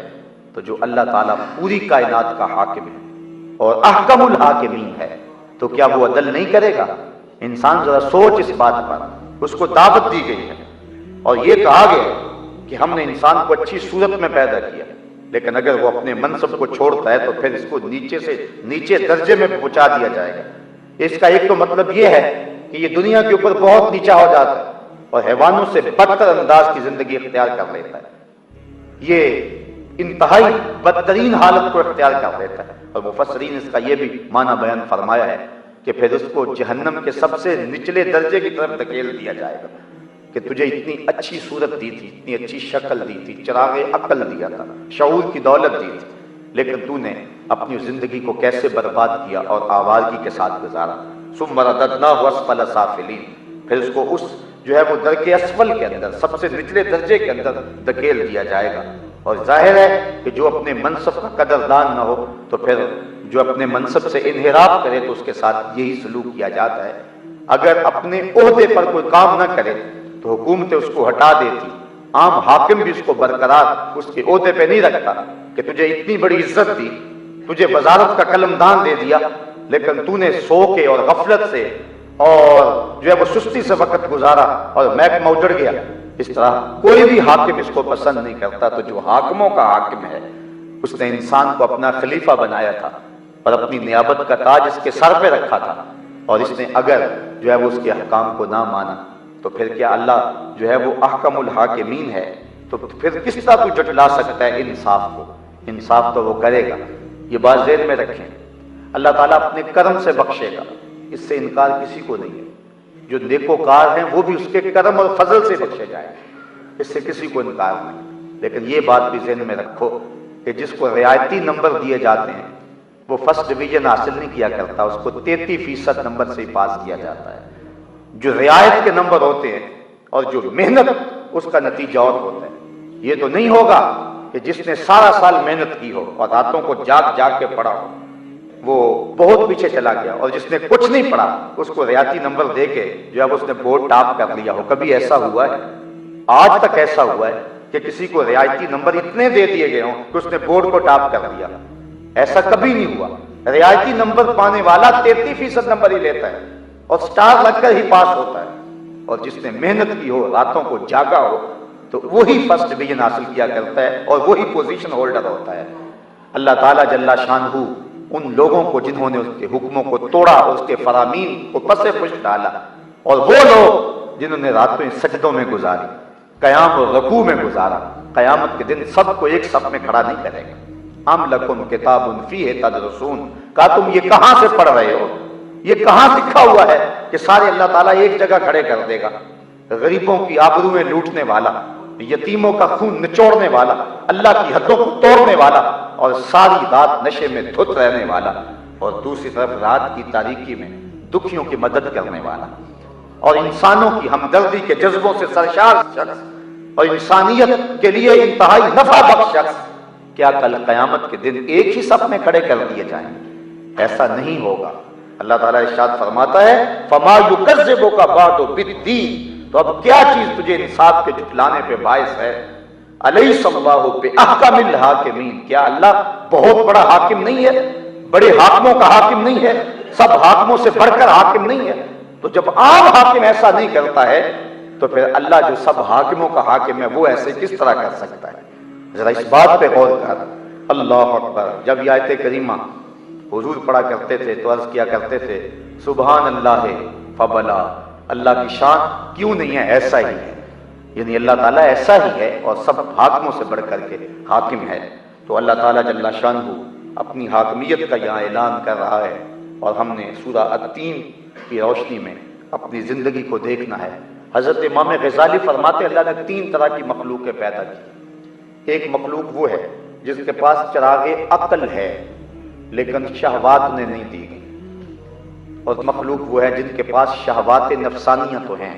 تو جو اللہ تعالیٰ پوری کائنات کا حاکم ہے اور احکم الحاکمین ہے، تو کیا وہ عدل نہیں کرے گا؟ انسان ذرا سوچ اس بات پر. اس کو دعوت دی گئی ہے اور یہ کہا گیا کہ ہم نے انسان کو اچھی صورت میں پیدا کیا، لیکن اگر وہ اپنے منصب کو چھوڑتا ہے تو پھر اس کو نیچے سے نیچے درجے میں پہنچا دیا جائے گا. اس کا ایک تو مطلب یہ ہے کہ یہ دنیا کے اوپر بہت نیچا ہو جاتا ہے اور حیوانوں سے بدتر انداز کی زندگی اختیار کر لیتا ہے. یہ انتہائی بدترین حالت کو اختیار کر لیتا ہے. اور مفسرین اس کا یہ بھی معنی بیان فرمایا ہے کہ پھر اس کو جہنم کے سب سے نچلے درجے کی طرف دھکیل دیا جائے گا کہ تجھے اتنی اچھی صورت دی تھی، اتنی اچھی شکل دی تھی، چراغ عقل دیا تھا، شعور کی دولت دی تھی، لیکن تو نے اپنی زندگی کو کیسے برباد کیا اور آوارگی کے ساتھ گزارا. ثم رددناہ اسفل سافلین، پھر اس کو اس جو ہے وہ درک اسفل کے اندر، سب سے نچلے درجے کے اندر دھکیل دیا جائے گا. اور ظاہر ہے کہ جو اپنے منصب کا قدردان نہ ہو تو پھر جو اپنے منصب سے انحراف کرے تو اس کے ساتھ یہی سلوک کیا جاتا ہے. اگر اپنے عہدے پر کوئی کام نہ کرے تو حکومتیں اس کو ہٹا دیتی، عام حاکم بھی اس کو برقرار اس کے عہدے پہ نہیں رکھتا کہ تجھے اتنی بڑی عزت دی، تجھے وزارت کا قلمدان دے دیا، لیکن تو نے سو کے اور غفلت سے اور جو ہے وہ سستی سے وقت گزارا اور محکمہ اجڑ گیا. اس طرح کوئی بھی حاکم اس کو پسند نہیں کرتا. تو جو حاکموں کا حاکم ہے اس نے انسان کو اپنا خلیفہ بنایا تھا اور اپنی نیابت کا تاج اس کے سر پہ رکھا تھا، اور اس نے اگر جو ہے وہ اس کے احکام کو نہ مانا تو پھر کیا اللہ جو ہے وہ احکم الحاکمین ہے؟ تو پھر کس طرح تو جھٹلا سکتا ہے انصاف کو؟ انصاف تو وہ کرے گا. یہ بات ذہن میں رکھیں. اللہ تعالیٰ اپنے کرم سے بخشے گا، اس سے انکار کسی کو نہیں ہے. جو نیکوکار ہیں وہ بھی اس کے کرم اور فضل سے بخشے جائیں، اس سے کسی کو انکار نہیں. لیکن یہ بات بھی ذہن میں رکھو کہ جس کو رعایتی نمبر دیے جاتے ہیں وہ فرسٹ ڈویژن حاصل نہیں کیا کرتا، اس کو 33% نمبر سے ہی پاس کیا جاتا ہے. جو رعایت کے نمبر ہوتے ہیں اور جو محنت اس کا نتیجہ اور ہوتا ہے. یہ تو نہیں ہوگا کہ جس نے سارا سال محنت کی ہو اور راتوں کو جاگ جاگ کے پڑھا ہو وہ بہت پیچھے چلا گیا، اور جس نے کچھ نہیں پڑھا اس کو رعایتی نمبر دے کے جو ہے اس نے بورڈ ٹاپ کر لیا ہو. کبھی ایسا ہوا ہے؟ آج تک ایسا ہوا ہے کہ کسی کو رعایتی نمبر اتنے دے دیے گئے ہوں کہ اس نے بورڈ کو ٹاپ کر دیا؟ ایسا کبھی نہیں ہوا. رعایتی نمبر پانے والا 33% نمبر ہی لیتا ہے اور سٹار لگ کر ہی پاس ہوتا ہے، اور جس نے محنت کی ہو، راتوں کو جاگا ہو، تو وہی فرسٹ ڈویژن حاصل کیا کرتا ہے اور وہی پوزیشن ہولڈر ہوتا ہے. اللہ تعالیٰ جل شانہ ان لوگوں کو جنہوں نے اس کے حکموں کو توڑا اور اس کے فرامین کو پس پش ڈالا، اور وہ لوگ جنہوں نے راتیں سجدوں میں گزاری، قیام اور رکوع میں گزارا، قیامت کے دن سب کو ایک صف میں کھڑا نہیں کرے گا. ام لکم کتاب فیہ تدرسون، کہا تم یہ کہاں سے پڑھ رہے ہو؟ یہ کہاں لکھا ہوا ہے کہ سارے اللہ تعالیٰ ایک جگہ کھڑے کر دے گا؟ غریبوں کی آبروئیں لوٹنے والا، یتیموں کا خون نچوڑنے والا، اللہ کی حدوں کو توڑنے والا، اور ساری رات نشے میں دھت رہنے والا، اور دوسری طرف رات کی تاریکی میں دکھیوں کی مدد کرنے والا، اور انسانوں کی ہمدردی کے جذبوں سے سرشار شخص اور انسانیت کے لیے انتہائی نفع بخش شخص، کیا کل قیامت کے دن ایک ہی صف میں کھڑے کر دیے جائیں؟ ایسا نہیں ہوگا. اللہ تعالیٰ ارشاد فرماتا ہے فما یکذبک بعد بالدین، تو اب کیا چیز تجھے انصاف کے جھٹلانے پہ باعث ہے؟ الیس اللہ باحکم الحاکمین، کیا اللہ بہت بڑا حاکم نہیں ہے؟ بڑے حاکموں کا حاکم نہیں ہے؟ سب حاکموں سے بڑھ کر حاکم نہیں ہے؟ تو جب عام حاکم ایسا نہیں کرتا ہے تو پھر اللہ جو سب حاکموں کا حاکم ہے وہ ایسے کس طرح کر سکتا ہے؟ ذرا اس بات پہ غور کر. اللہ اکبر. جب یہ آیت کریمہ حضور پڑھا کرتے تھے تو عرض کیا کرتے تھے سبحان اللہ فبلا، اللہ کی شان کیوں نہیں ہے، ایسا ہی ہے. یعنی اللہ تعالیٰ ایسا ہی ہے اور سب حاکموں سے بڑھ کر کے حاکم ہے. تو اللہ تعالیٰ جل شانہ اپنی حاکمیت کا یہاں اعلان کر رہا ہے، اور ہم نے سورہ التین کی روشنی میں اپنی زندگی کو دیکھنا ہے. حضرت امام غزالی فرماتے اللہ نے 3 طرح کی مخلوقیں پیدا کی. ایک مخلوق وہ ہے جس کے پاس چراغ عقل ہے لیکن شہوات انہیں نہیں دی گئی، اور مخلوق وہ ہے جن کے پاس شہوات نفسانیہ تو ہیں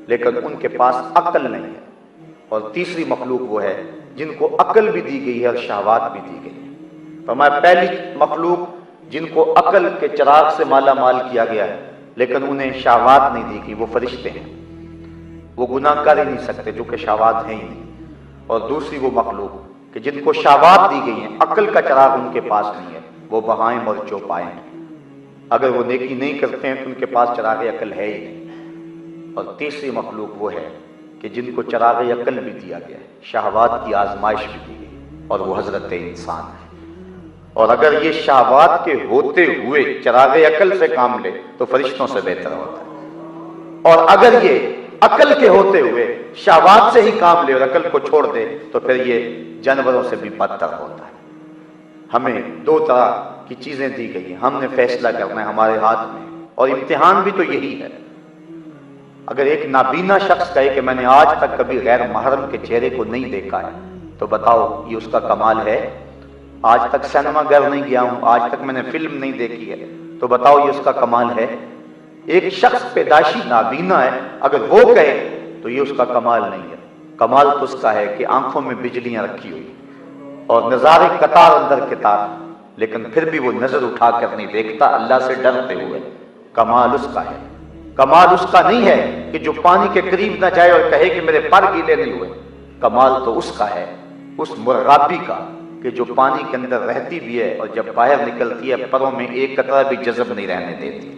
لیکن ان کے پاس عقل نہیں ہے، اور تیسری مخلوق وہ ہے جن کو عقل بھی دی گئی ہے اور شہوات بھی دی گئی ہے. فرمایا پہلی مخلوق جن کو عقل کے چراغ سے مالا مال کیا گیا ہے لیکن انہیں شہوات نہیں دی گئی، وہ فرشتے ہیں، وہ گناہ کر ہی نہیں سکتے جو کہ شہوات ہیں ہی نہیں. اور دوسری وہ مخلوق کہ جن کو شہوات دی گئی ہیں، عقل کا چراغ ان کے پاس نہیں ہے، وہ بہائم اور چوپائے ہیں. اگر وہ نیکی نہیں کرتے ہیں تو ان کے پاس چراغ عقل ہے ہی نہیں۔ اور تیسری مخلوق وہ ہے کہ جن کو چراغ عقل بھی دیا گیا ہے، شہوات کی آزمائش بھی دی گئی، اور وہ حضرت انسان ہے۔ اور اگر یہ شہوات کے ہوتے ہوئے چراغ عقل سے کام لے تو فرشتوں سے بہتر ہوتا ہے، اور اگر یہ عقل کے ہوتے ہوئے شہوات سے ہی کام لے اور عقل کو چھوڑ دے تو پھر یہ جانوروں سے بھی بدتر ہوتا ہے۔ ہمیں دو طرح کی چیزیں دی گئی ہیں، ہم نے فیصلہ کرنا ہے، ہمارے ہاتھ میں، اور امتحان بھی تو یہی ہے۔ اگر ایک نابینا شخص کہے کہ میں نے آج تک کبھی غیر محرم کے چہرے کو نہیں دیکھا ہے، تو بتاؤ یہ اس کا کمال ہے؟ آج تک سینما گھر نہیں گیا ہوں، آج تک میں نے فلم نہیں دیکھی ہے، تو بتاؤ یہ اس کا کمال ہے؟ ایک شخص پیدائشی نابینا ہے، اگر وہ کہے تو یہ اس کا کمال نہیں ہے۔ کمال تو اس کا ہے کہ آنکھوں میں بجلیاں رکھی ہوئی اور نظارے قطار اندر قطار، لیکن پھر بھی وہ نظر اٹھا کر نہیں دیکھتا اللہ سے ڈرتے ہوئے۔ کمال اس کا ہے۔ کمال اس کا نہیں ہے کہ جو پانی کے قریب نہ جائے اور کہے کہ میرے پر گیلے نہیں ہوئے۔ کمال تو اس کا ہے، اس مرغابی کا، کہ جو پانی کے اندر رہتی بھی ہے اور جب باہر نکلتی ہے پروں میں ایک قطرہ بھی جذب نہیں رہنے دیتی۔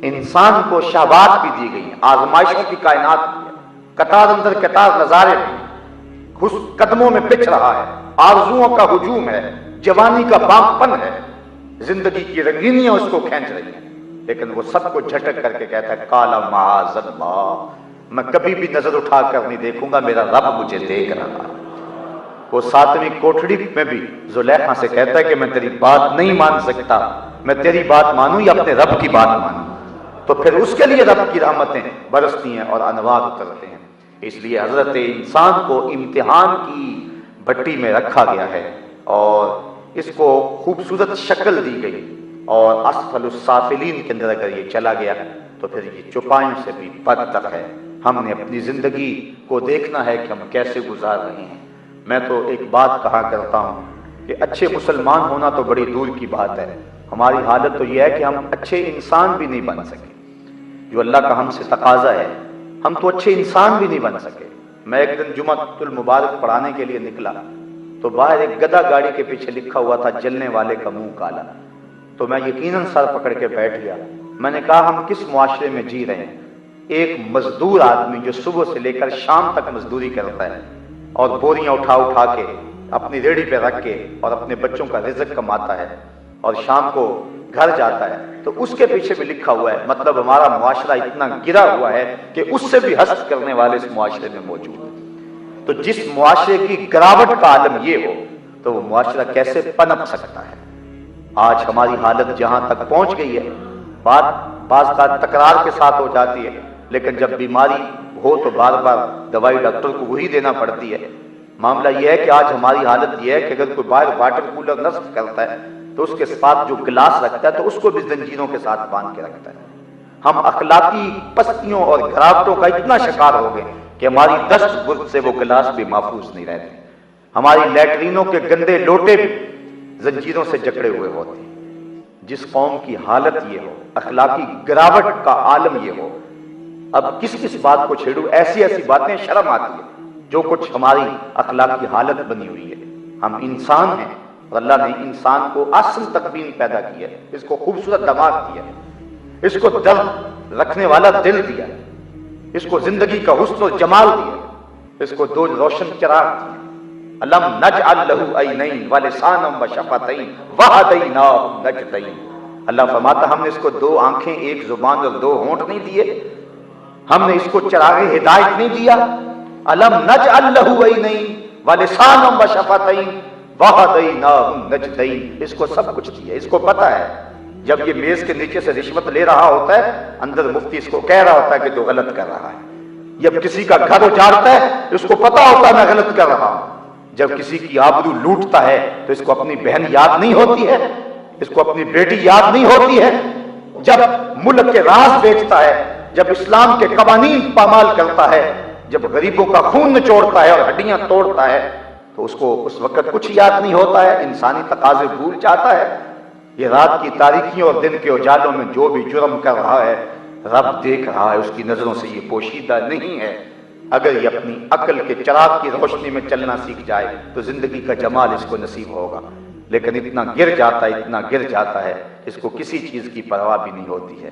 انسان کو شہوات بھی دی گئی، آزمائشوں کی کائنات بھی ہے، قطار اندر قطار نظارے بھی، قدموں میں پچھ رہا ہے، آرزوؤں کا ہجوم ہے، جوانی کا باغپن ہے، زندگی کی رنگینیاں اس کو کھینچ رہی ہیں، لیکن وہ سب کو جھٹک کر کے کہتا ہے کالا معاذ اللہ، میں کبھی بھی نظر اٹھا کر نہیں دیکھوں گا، میرا رب مجھے دیکھ رہا ہے۔ وہ 7ویں کوٹڑی میں بھی زلیخا سے کہتا ہے کہ میں تیری بات نہیں مان سکتا، میں تیری بات مانوں یا اپنے رب کی بات مانوں؟ تو پھر اس کے لیے رب کی رحمتیں برستی ہیں اور انوار اترتے ہیں۔ اس لیے حضرت انسان کو امتحان کی بٹی میں رکھا گیا ہے اور اس کو خوبصورت شکل دی گئی، اور اسفل السافلین کے اندر اگر یہ چلا گیا تو پھر یہ چوپایوں سے بھی بدتر ہے۔ ہم نے اپنی زندگی کو دیکھنا ہے کہ ہم کیسے گزار رہے ہیں۔ میں تو ایک بات کہا کرتا ہوں کہ اچھے مسلمان ہونا تو بڑی دور کی بات ہے، ہماری حالت تو یہ ہے کہ ہم اچھے انسان بھی نہیں بن سکے، جو اللہ کا ہم سے تقاضا ہے، ہم تو اچھے انسان بھی نہیں بن سکے۔ میں ایک دن جمعۃ المبارک پڑھانے کے لیے نکلا تو باہر ایک گدھا گاڑی کے پیچھے لکھا ہوا تھا جلنے والے کا منہ کالا، تو میں یقیناً سر پکڑ کے بیٹھ گیا۔ میں نے کہا ہم کس معاشرے میں جی رہے ہیں؟ ایک مزدور آدمی جو صبح سے لے کر شام تک مزدوری کرتا ہے اور بوریاں اٹھا اٹھا کے اپنی ریڑھی پہ رکھ کے اور اپنے بچوں کا رزق کماتا ہے اور شام کو گھر جاتا ہے، تو اس کے پیچھے بھی لکھا ہوا ہے، مطلب ہمارا معاشرہ اتنا گرا ہوا ہے کہ اس سے بھی حسد کرنے والے اس معاشرے میں موجود ہیں۔ تو جس معاشرے کی گراوٹ کا عالم یہ ہو تو وہ معاشرہ کیسے پنپ سکتا ہے؟ آج ہماری حالت جہاں تک پہنچ گئی ہے، بعض کا تکرار کے ساتھ ہو جاتی ہے، لیکن جب بیماری ہو تو بار بار دوائی ڈاکٹر کو وہی دینا پڑتی ہے۔ معاملہ یہ ہے کہ آج ہماری حالت یہ ہے کہ اگر کوئی باہر واٹر کولر نصب کرتا ہے تو اس کے ساتھ جو گلاس رکھتا ہے تو اس کو بھی زنجیروں کے ساتھ باندھ کے رکھتا ہے۔ ہم اخلاقی پستیوں اور گراوٹوں کا اتنا شکار ہو گئے کہ ہماری دست برد سے وہ گلاس بھی محفوظ نہیں رہتے، ہماری لیٹرینوں کے گندے لوٹے بھی زنجیروں سے جکڑے ہوئے ہوتے ہیں۔ جس قوم کی حالت یہ ہو، اخلاقی گراوٹ کا عالم یہ ہو، اب کس بات کو چھیڑوں؟ ایسی باتیں شرم آتی ہے جو کچھ ہماری اخلاقی حالت بنی ہوئی ہے۔ ہم انسان ہیں اور اللہ نے انسان کو اصل تکوین پیدا کی ہے، اس کو خوبصورت دماغ دیا ہے، اس کو درد رکھنے والا دل دیا ہے، اس کو زندگی کا حسن و جمال دیا ہے، اس کو دو روشن چراغ دیا۔ الم نجعل لہ عینین ولسانا وشفتین وہدیناہ النجدین۔ اللہ فرماتا ہم نے اس کو دو آنکھیں، ایک زبان اور دو ہونٹ نہیں دیے، ہم نے اس کو چراغ ہدایت نہیں دیا۔ الم نجعل لہ عینین ولسانا وشفتین وہدیناہ النجدین، اس کو سب کچھ دیا، اس کو پتہ ہے جب یہ میز کے نیچے سے رشوت لے رہا ہوتا ہے، اندر مفتی اس کو کہہ رہا ہوتا ہے کہ تو غلط کر رہا ہے۔ جب کسی کا گھر اجاڑتا ہے اس کو پتہ ہوتا ہے میں غلط کر رہا ہوں۔ جب کسی کی آبرو لوٹتا ہے تو اس کو اپنی بہن یاد نہیں ہوتی ہے، اس کو اپنی بیٹی یاد نہیں ہوتی ہے۔ جب ملک کے راز بیچتا ہے، جب اسلام کے قوانین پامال کرتا ہے، جب غریبوں کا خون نچوڑتا ہے اور ہڈیاں توڑتا ہے تو اس کو اس وقت کچھ یاد نہیں ہوتا ہے، انسانی تقاضے بھول جاتا ہے۔ یہ رات کی تاریکیوں اور دن کے اجالوں میں جو بھی جرم کر رہا ہے رب دیکھ رہا ہے، اس کی نظروں سے یہ پوشیدہ نہیں ہے۔ اگر یہ اپنی عقل کے چراغ کی روشنی میں چلنا سیکھ جائے تو زندگی کا جمال اس کو نصیب ہوگا۔ لیکن اتنا گر جاتا ہے اس کو کسی چیز کی پرواہ بھی نہیں ہوتی ہے،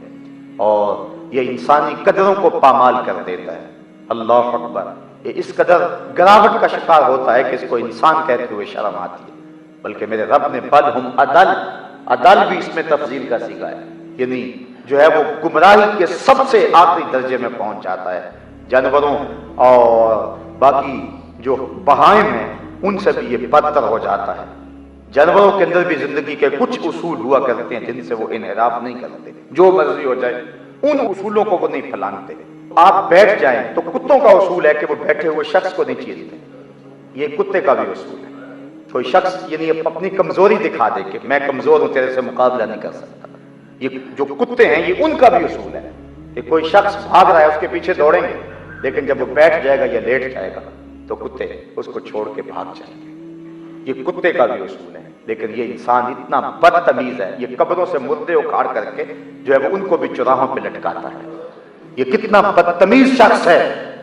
اور یہ انسانی قدروں کو پامال کر دیتا ہے۔ اللہ اکبر! یہ اس قدر گراوٹ کا شکار ہوتا ہے کہ اس کو انسان کہتے ہوئے شرم آتی ہے۔ بلکہ میرے رب نے بل ہم عدل بھی اس میں تفضیل کا صیغہ ہے، یعنی جو ہے وہ گمراہی کے سب سے آخری درجے میں پہنچ جاتا ہے۔ جانوروں اور باقی جو بہائم ہیں ان سے بھی یہ بدتر ہو جاتا ہے۔ جانوروں کے اندر بھی زندگی کے کچھ اصول ہوا کرتے ہیں جن سے وہ انحراف نہیں کرتے، جو مرضی ہو جائے ان اصولوں کو وہ نہیں پھلانتے۔ آپ بیٹھ جائیں تو کتوں کا اصول ہے کہ وہ بیٹھے ہوئے شخص کو نہیں چیرتے، یہ کتے کا بھی اصول ہے۔ کوئی شخص یعنی اپنی کمزوری دکھا دے کہ میں کمزور ہوں، تیرے سے مقابلہ نہیں کر سکتا، یہ جو کتے ہیں یہ ان کا بھی اصول ہے کہ کوئی شخص بھاگ رہا ہے اس کے پیچھے دوڑیں گے، لیکن جب وہ بیٹھ جائے گا یا لیٹ جائے گا تو کتے اس کو چھوڑ کے بھاگ جائیں گے، یہ کتے کا بھی اصول ہے۔ لیکن یہ انسان اتنا بدتمیز ہے، یہ قبروں سے مردے اکھاڑ کر کے جو ہے وہ ان کو بھی چوراہوں پہ لٹکاتا ہے۔ یہ کتنا بدتمیز شخص ہے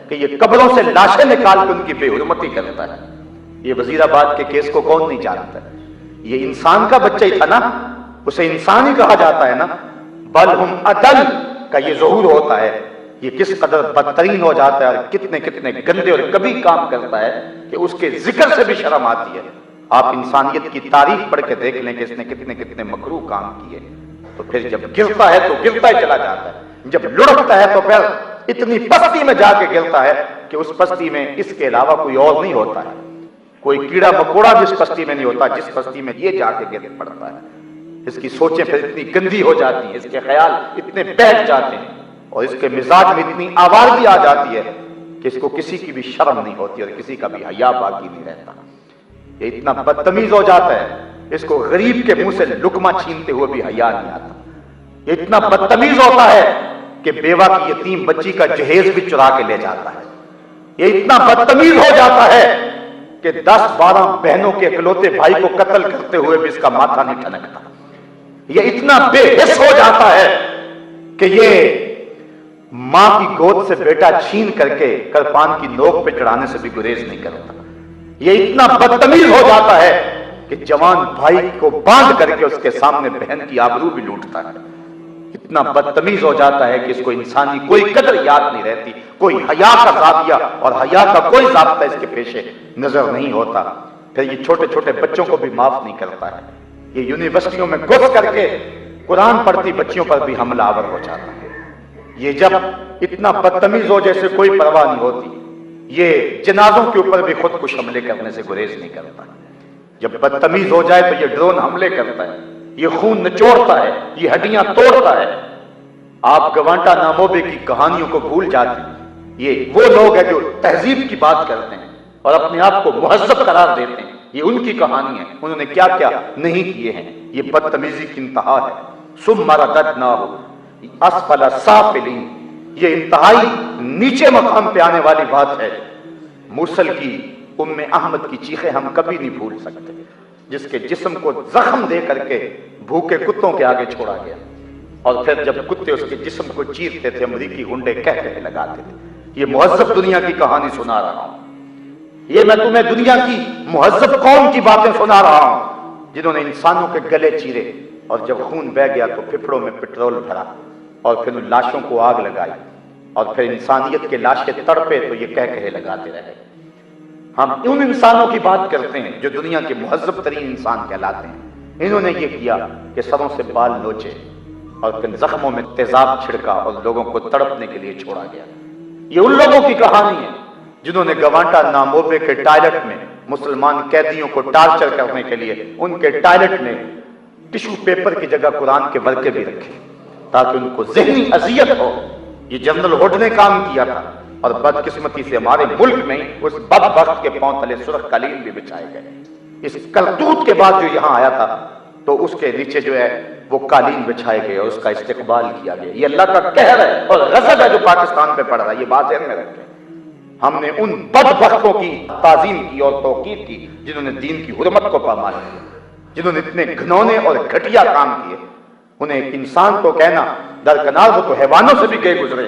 کہ یہ قبروں سے لاشیں نکال کے ان کی بے حرمتی کرتا ہے۔ یہ وزیر آباد کے کیس کو کون نہیں جانتا؟ یہ انسان کا بچہ ہی تھا نا، اسے انسان ہی کہا جاتا ہے نا۔ بل ہم عدل کا یہ ظہور ہوتا ہے، یہ کس قدر بدترین ہو جاتا ہے اور کتنے کتنے گندے اور کبھی کام کرتا ہے کہ اس کے ذکر سے بھی شرم آتی ہے۔ آپ انسانیت کی تاریخ پڑھ کے دیکھ لیں کہ اس نے کتنے کتنے مکروہ کام کیے، تو پھر جب گرتا ہے تو گرتا ہی چلا جاتا ہے، جب لڑکتا ہے تو پھر اتنی پستی میں جا کے گرتا ہے کہ اس پستی میں اس کے علاوہ کوئی اور نہیں ہوتا ہے۔ کوئی کیڑا مکوڑا جس پستی میں نہیں ہوتا جس پستی میں یہ جا کے گر پڑتا ہے۔ اس کی سوچیں پھر اتنی گندی ہو جاتی ہیں، اس کے خیال اتنے بیٹھ جاتے ہیں اور اس کے مزاج میں اتنی آوارگی آ جاتی ہے کہ اس کو کسی کی بھی شرم نہیں ہوتی اور کسی کا بھی حیا باقی نہیں رہتا۔ یہ اتنا بدتمیز ہو جاتا ہے، اس کو غریب کے منہ سے لقمہ چھینتے ہوئے بھی حیا نہیں آتا۔ یہ اتنا بدتمیز ہوتا ہے کہ بیوہ کی یتیم بچی کا جہیز بھی چرا کے لے جاتا ہے۔ یہ اتنا بدتمیز ہو جاتا ہے کہ 10-12 بہنوں کے اکلوتے بھائی کو قتل کرتے ہوئے بھی اس کا ماتھا نہیں ٹھنکتا۔ یہ اتنا بے حس ہو جاتا ہے کہ یہ ماں کی گود سے بیٹا چھین کر کے کرپان کی نوک پہ چڑھانے سے بھی گریز نہیں کرتا۔ یہ اتنا بدتمیز ہو جاتا ہے کہ جوان بھائی کو باندھ کر کے اس کے سامنے بہن کی آبرو بھی لوٹتا ہے۔ اتنا بدتمیز ہو جاتا ہے کہ اس کو انسانی کوئی قدر یاد نہیں رہتی، کوئی حیا کا زاویہ اور حیا کا کوئی ضابطہ اس کے پیش نظر نہیں ہوتا۔ پھر یہ چھوٹے چھوٹے بچوں کو بھی معاف نہیں کرتا ہے، یہ یونیورسٹیوں میں گھس کر کے قرآن پڑھتی بچیوں پر بھی حملہ آور ہو جاتا ہے۔ یہ جب اتنا بدتمیز ہو جیسے کوئی پرواہ نہیں ہوتی، یہ جنازوں کے اوپر بھی خود کش حملے کرنے سے گریز نہیں کرتا۔ جب بدتمیز ہو جائے تو یہ ڈرون حملے کرتا ہے، یہ خون نچوڑتا ہے، یہ ہڈیاں توڑتا ہے۔ آپ گوانٹا ناموبے کی کہانیوں کو بھول جاتے ہیں۔ یہ وہ لوگ ہیں جو تہذیب کی بات کرتے ہیں اور اپنے آپ کو مہذب قرار دیتے ہیں، یہ ان کی کہانی ہے، انہوں نے کیا کیا نہیں کیے ہیں۔ یہ بدتمیزی کی انتہا ہے۔ ثم رددناہ اسفل سافلین، یہ انتہائی نیچے مقام پہ آنے والی بات ہے۔ موصل کی ام احمد کی چیخیں ہم کبھی نہیں بھول سکتے، جس کے جسم کو زخم دے کر کے بھوکے کتوں کے آگے چھوڑا گیا، اور پھر جب کتے اس کے جسم کو چیرتے تھے امریکی گنڈے کہہ کہہ لگاتے تھے۔ یہ مہذب دنیا کی کہانی سنا رہا ہوں، یہ میں تمہیں دنیا کی مہذب قوم کی باتیں سنا رہا ہوں جنہوں نے انسانوں کے گلے چیرے، اور جب خون بہہ گیا تو پھپھڑوں میں پٹرول بھرا اور پھر ان لاشوں کو آگ لگائی، اور پھر انسانیت کے لاشیں تڑپے تو یہ کہہ کہے لگاتے رہے۔ ہم ان انسانوں کی بات کرتے ہیں جو دنیا کے مہذب ترین انسان کہلاتے ہیں۔ انہوں نے یہ کیا کہ سروں سے بال نوچے اور پھر زخموں میں تیزاب چھڑکا اور لوگوں کو تڑپنے کے لیے چھوڑا گیا۔ یہ ان لوگوں کی کہانی ہے جنہوں نے گوانٹا ناموبے کے ٹائلٹ میں مسلمان قیدیوں کو ٹارچر کرنے کے لیے ان کے ٹائلٹ میں ٹشو پیپر کی جگہ قرآن کے ورقے بھی رکھے تاکہ ان کو ذہنی اذیت ہو۔ یہ جنرل ہوڈ نے کام کیا تھا، اور بدقسمتی سے ہمارے ملک میں اس بدبخت کے پاؤں تلے سرخ قالین بھی بچھائے گئے۔ اس کرتوت کے بعد جو یہاں آیا تھا تو اس کے نیچے جو ہے وہ قالین بچھائے گئے اور اس کا استقبال کیا گیا۔ یہ اللہ کا قہر ہے اور غضب ہے جو پاکستان پہ پڑ رہا ہے، یہ بات ذہن میں رکھیں۔ ہم نے ان بدبختوں کی تعظیم کی اور توقیر کی جنہوں نے دین کی حرمت کو پامال کیا، جنہوں نے اتنے گھنونے اور گھٹیا کام کیے۔ انہیں ایک انسان تو کہنا درکنار، وہ تو حیوانوں سے بھی گئے گزرے،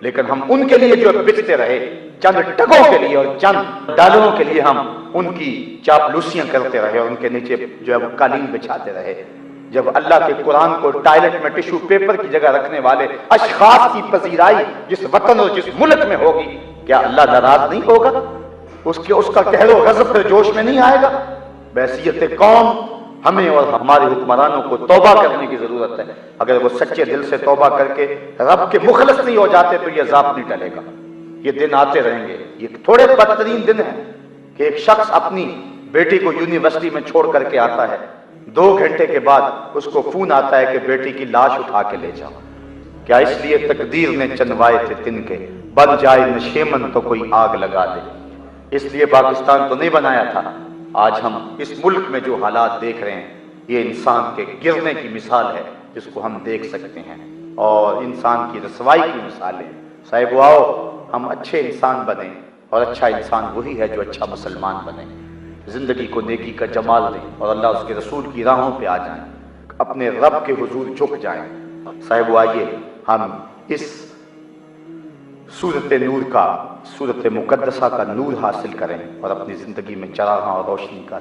لیکن ہم ان کے لیے جو بچتے رہے چند ٹکوں کے لیے اور چند ڈالروں کے لیے ہم ان کی چاپلوسیاں کرتے رہے اور ان کے نیچے جو ہے وہ قالین بچھاتے رہے، جب اللہ کے قرآن کو ٹائلٹ میں ٹشو پیپر کی جگہ رکھنے والے اشخاص کی پذیرائی جس وطن اور جس ملک میں ہوگی، کیا اللہ ناراض نہیں ہوگا؟ اس کا قہر و غضب پھر جوش میں نہیں آئے گا؟ بحیثیت قوم ہمیں اور ہمارے حکمرانوں کو توبہ کرنے کی ضرورت ہے۔ اگر وہ سچے دل سے توبہ کر کے رب کے مخلص نہیں ہو جاتے تو یہ عذاب نہیں ٹلے گا، یہ دن آتے رہیں گے۔ یہ تھوڑے بدترین دن ہیں کہ ایک شخص اپنی بیٹی کو یونیورسٹی میں چھوڑ کر کے آتا ہے، 2 گھنٹے کے بعد اس کو فون آتا ہے کہ بیٹی کی لاش اٹھا کے لے جاؤ۔ کیا اس لیے تقدیر نے چنوائے تھے تن کے، بن جائے نشیمن تو کوئی آگ لگا دے؟ اس لیے پاکستان تو نہیں بنایا تھا۔ آج ہم اس ملک میں جو حالات دیکھ رہے ہیں یہ انسان کے گرنے کی مثال ہے جس کو ہم دیکھ سکتے ہیں، اور انسان کی رسوائی کی مثال ہے۔ صاحب آؤ ہم اچھے انسان بنیں، اور اچھا انسان وہی ہے جو اچھا مسلمان بنے، زندگی کو نیکی کا جمال دیں اور اللہ اس کے رسول کی راہوں پہ آ جائیں، اپنے رب کے حضور جھک جائیں۔ صاحب آئیے ہم اس سورت نور کا، سورت مقدسہ کا نور حاصل کریں اور اپنی زندگی میں چراغاں اور روشنی کا